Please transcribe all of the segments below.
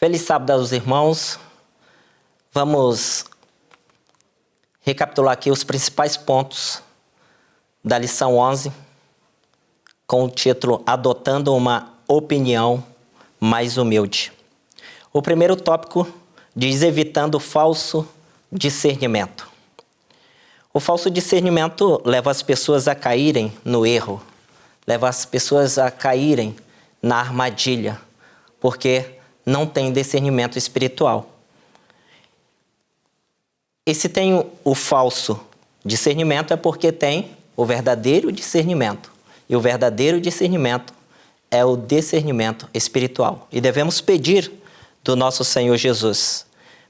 Feliz sábado aos irmãos. Vamos recapitular aqui os principais pontos da lição 11, com o título Adotando uma opinião mais humilde. O primeiro tópico diz evitando o falso discernimento. O falso discernimento leva as pessoas a caírem no erro, leva as pessoas a caírem na armadilha, porque não tem discernimento espiritual. E se tem o falso discernimento é porque tem o verdadeiro discernimento. E o verdadeiro discernimento é o discernimento espiritual. E devemos pedir do nosso Senhor Jesus,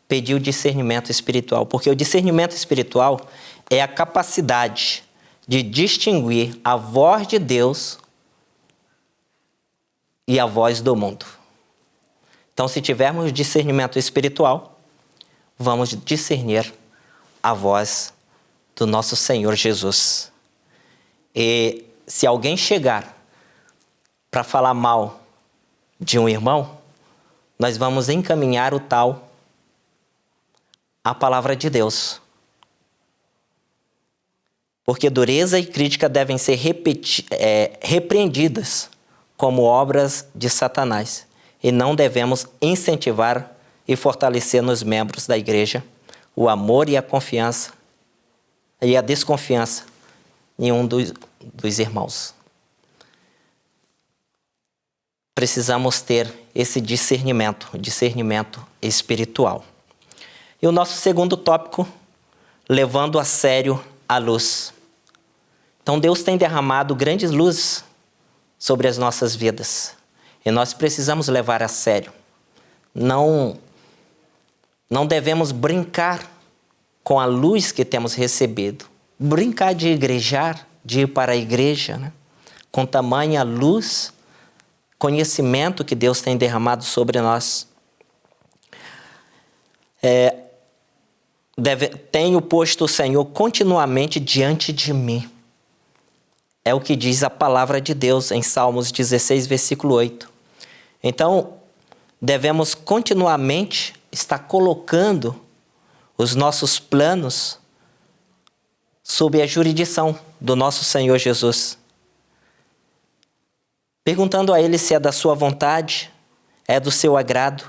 pedir o discernimento espiritual, porque o discernimento espiritual é a capacidade de distinguir a voz de Deus e a voz do mundo. Então, se tivermos discernimento espiritual, vamos discernir a voz do nosso Senhor Jesus. E se alguém chegar para falar mal de um irmão, nós vamos encaminhar o tal à palavra de Deus. Porque dureza e crítica devem ser repreendidas como obras de Satanás. E não devemos incentivar e fortalecer nos membros da igreja o amor e a confiança e a desconfiança em um dos irmãos. Precisamos ter esse discernimento espiritual. E o nosso segundo tópico, levando a sério a luz. Então Deus tem derramado grandes luzes sobre as nossas vidas. E nós precisamos levar a sério. Não devemos brincar com a luz que temos recebido. Brincar de igrejar, de ir para a igreja, né? Com tamanha luz, conhecimento que Deus tem derramado sobre nós. Tenho posto o Senhor continuamente diante de mim. É o que diz a palavra de Deus em Salmos 16, versículo 8. Então, devemos continuamente estar colocando os nossos planos sob a jurisdição do nosso Senhor Jesus. Perguntando a Ele se é da sua vontade, é do seu agrado,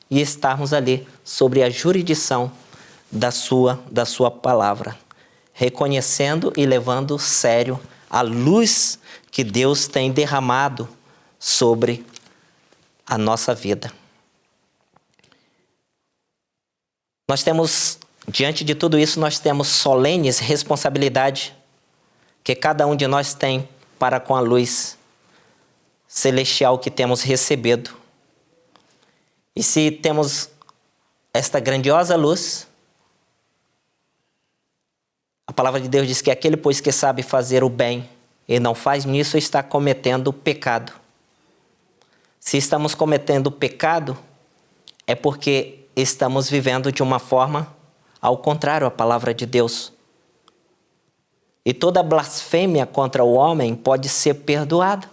e estarmos ali sobre a jurisdição da sua palavra, reconhecendo e levando sério a luz que Deus tem derramado sobre a nossa vida. Nós temos, diante de tudo isso, nós temos solenes responsabilidade que cada um de nós tem para com a luz celestial que temos recebido. E se temos esta grandiosa luz, a palavra de Deus diz que aquele, pois, que sabe fazer o bem e não faz nisso, está cometendo pecado. Se estamos cometendo pecado, é porque estamos vivendo de uma forma ao contrário à palavra de Deus. E toda blasfêmia contra o homem pode ser perdoada.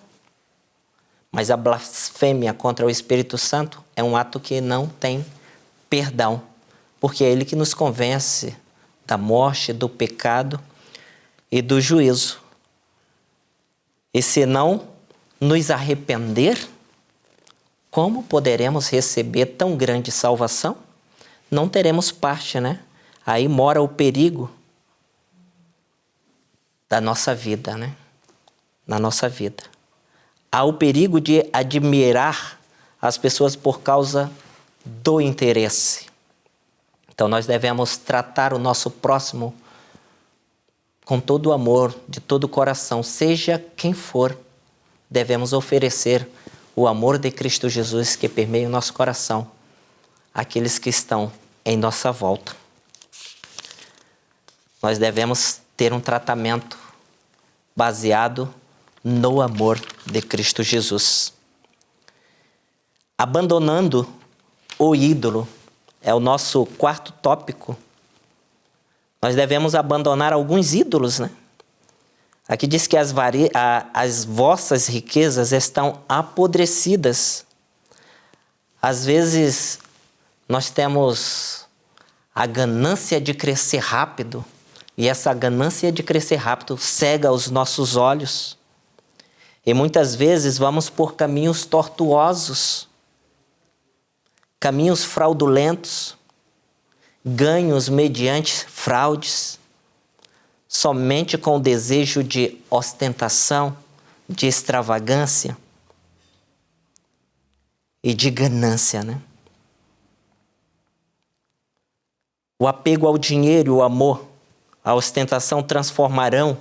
Mas a blasfêmia contra o Espírito Santo é um ato que não tem perdão. Porque é Ele que nos convence da morte, do pecado e do juízo. E se não nos arrepender, como poderemos receber tão grande salvação? Não teremos parte, né? Aí mora o perigo da nossa vida, né? Na nossa vida. Há o perigo de admirar as pessoas por causa do interesse. Então nós devemos tratar o nosso próximo com todo o amor, de todo o coração, seja quem for. Devemos oferecer o amor de Cristo Jesus que permeia o nosso coração àqueles que estão em nossa volta. Nós devemos ter um tratamento baseado no amor de Cristo Jesus. Abandonando o ídolo é o nosso quarto tópico. Nós devemos abandonar alguns ídolos, né? Aqui diz que as vossas riquezas estão apodrecidas. Às vezes, nós temos a ganância de crescer rápido, e essa ganância de crescer rápido cega os nossos olhos. E muitas vezes vamos por caminhos tortuosos, caminhos fraudulentos, ganhos mediante fraudes, somente com o desejo de ostentação, de extravagância e de ganância, né? O apego ao dinheiro e o amor, a ostentação transformarão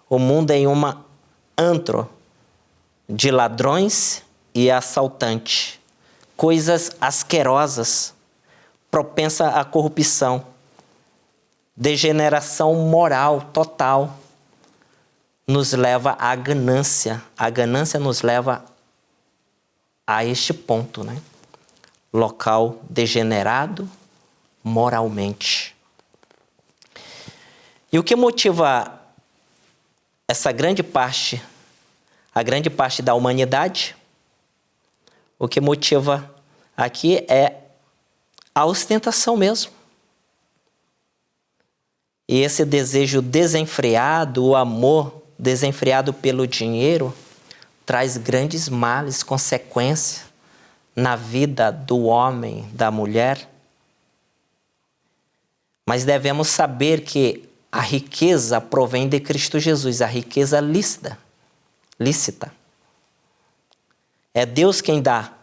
o mundo em uma antro de ladrões e assaltantes, coisas asquerosas, propensa à corrupção, degeneração moral total, nos leva à ganância. A ganância nos leva a este ponto, né? Local degenerado moralmente. E o que motiva essa grande parte, a grande parte da humanidade? O que motiva aqui é a ostentação mesmo. E esse desejo desenfreado, o amor desenfreado pelo dinheiro, traz grandes males, consequências na vida do homem, da mulher. Mas devemos saber que a riqueza provém de Cristo Jesus, a riqueza lícita. É Deus quem dá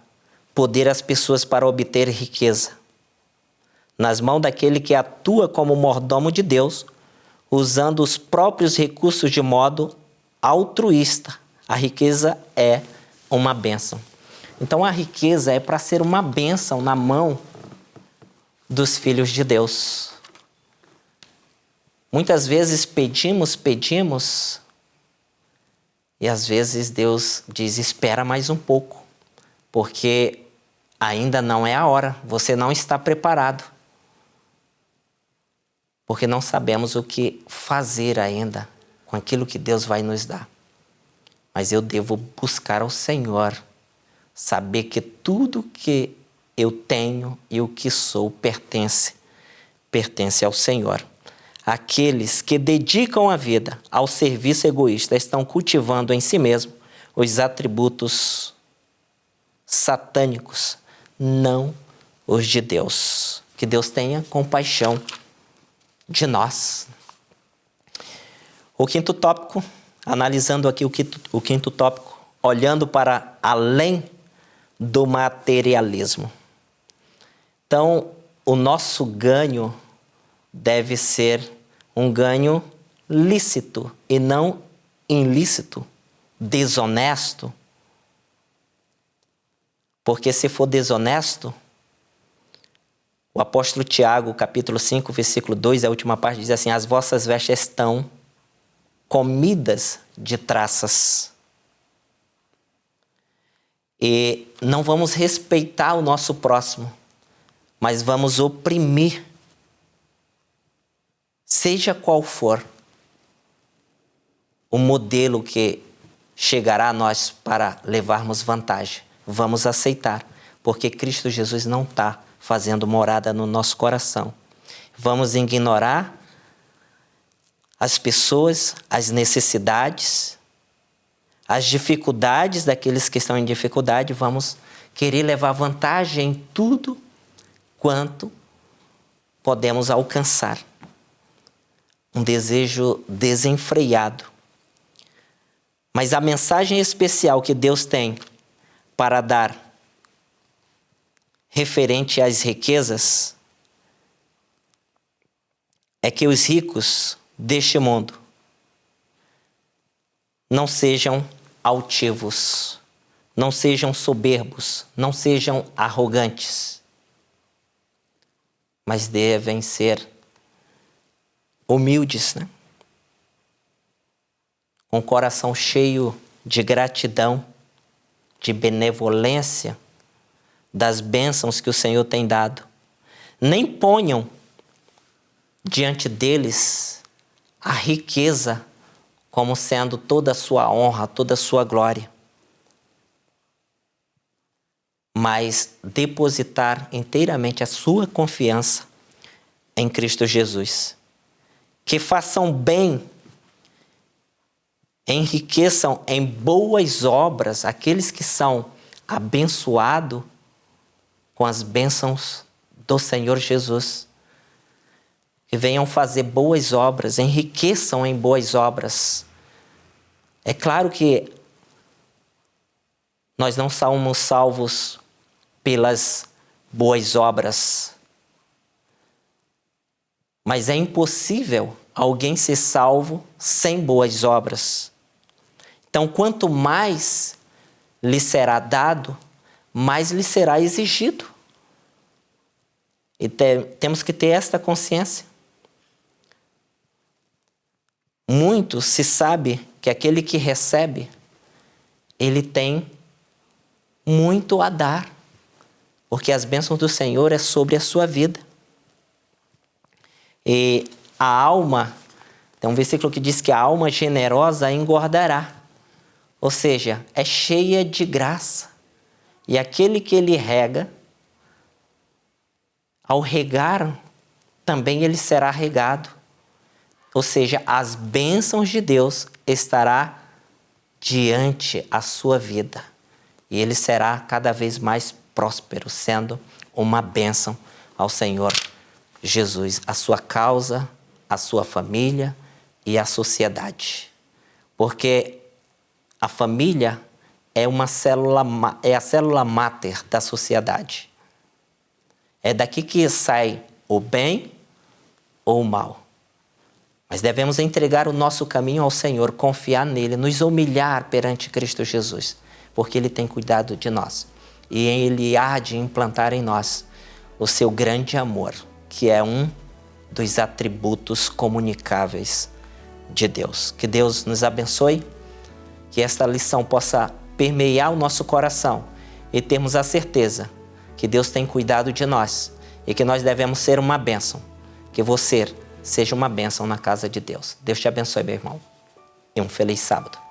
poder às pessoas para obter riqueza, nas mãos daquele que atua como mordomo de Deus, usando os próprios recursos de modo altruísta. A riqueza é uma bênção. Então a riqueza é para ser uma bênção na mão dos filhos de Deus. Muitas vezes pedimos, e às vezes Deus diz, espera mais um pouco, porque ainda não é a hora, você não está preparado. Porque não sabemos o que fazer ainda com aquilo que Deus vai nos dar. Mas eu devo buscar ao Senhor, saber que tudo que eu tenho e o que sou pertence ao Senhor. Aqueles que dedicam a vida ao serviço egoísta estão cultivando em si mesmo os atributos satânicos, não os de Deus. Que Deus tenha compaixão de nós. O quinto tópico, analisando aqui o quinto tópico, olhando para além do materialismo. Então, o nosso ganho deve ser um ganho lícito e não ilícito, desonesto. Porque se for desonesto, o apóstolo Tiago, capítulo 5, versículo 2, a última parte, diz assim, as vossas vestes estão comidas de traças. E não vamos respeitar o nosso próximo, mas vamos oprimir, seja qual for o modelo que chegará a nós para levarmos vantagem. Vamos aceitar, porque Cristo Jesus não está fazendo morada no nosso coração. Vamos ignorar as pessoas, as necessidades, as dificuldades daqueles que estão em dificuldade. Vamos querer levar vantagem em tudo quanto podemos alcançar. Um desejo desenfreado. Mas a mensagem especial que Deus tem para dar referente às riquezas é que os ricos deste mundo não sejam altivos, não sejam soberbos, não sejam arrogantes, mas devem ser humildes, né? Com o coração cheio de gratidão, de benevolência, das bênçãos que o Senhor tem dado. Nem ponham diante deles a riqueza como sendo toda a sua honra, toda a sua glória. mas depositar inteiramente a sua confiança em Cristo Jesus. Que façam bem, enriqueçam em boas obras aqueles que são abençoados com as bênçãos do Senhor Jesus. Que venham fazer boas obras, enriqueçam em boas obras. É claro que nós não somos salvos pelas boas obras, mas é impossível alguém ser salvo sem boas obras. Então, quanto mais lhe será dado, mais lhe será exigido. E temos que ter esta consciência. Muito se sabe que aquele que recebe, ele tem muito a dar, porque as bênçãos do Senhor é sobre a sua vida. E a alma, tem um versículo que diz que a alma generosa engordará, ou seja, é cheia de graça. E aquele que ele rega, ao regar, também ele será regado. Ou seja, as bênçãos de Deus estará diante a sua vida. E ele será cada vez mais próspero, sendo uma bênção ao Senhor Jesus, a sua causa, a sua família e a sociedade. Porque a família é a célula máter da sociedade. É daqui que sai o bem ou o mal. Mas devemos entregar o nosso caminho ao Senhor, confiar nele, nos humilhar perante Cristo Jesus, porque ele tem cuidado de nós. E ele há de implantar em nós o seu grande amor, que é um dos atributos comunicáveis de Deus. Que Deus nos abençoe, que esta lição possa permear o nosso coração e termos a certeza que Deus tem cuidado de nós e que nós devemos ser uma bênção, que você seja uma bênção na casa de Deus. Deus te abençoe, meu irmão, e um feliz sábado.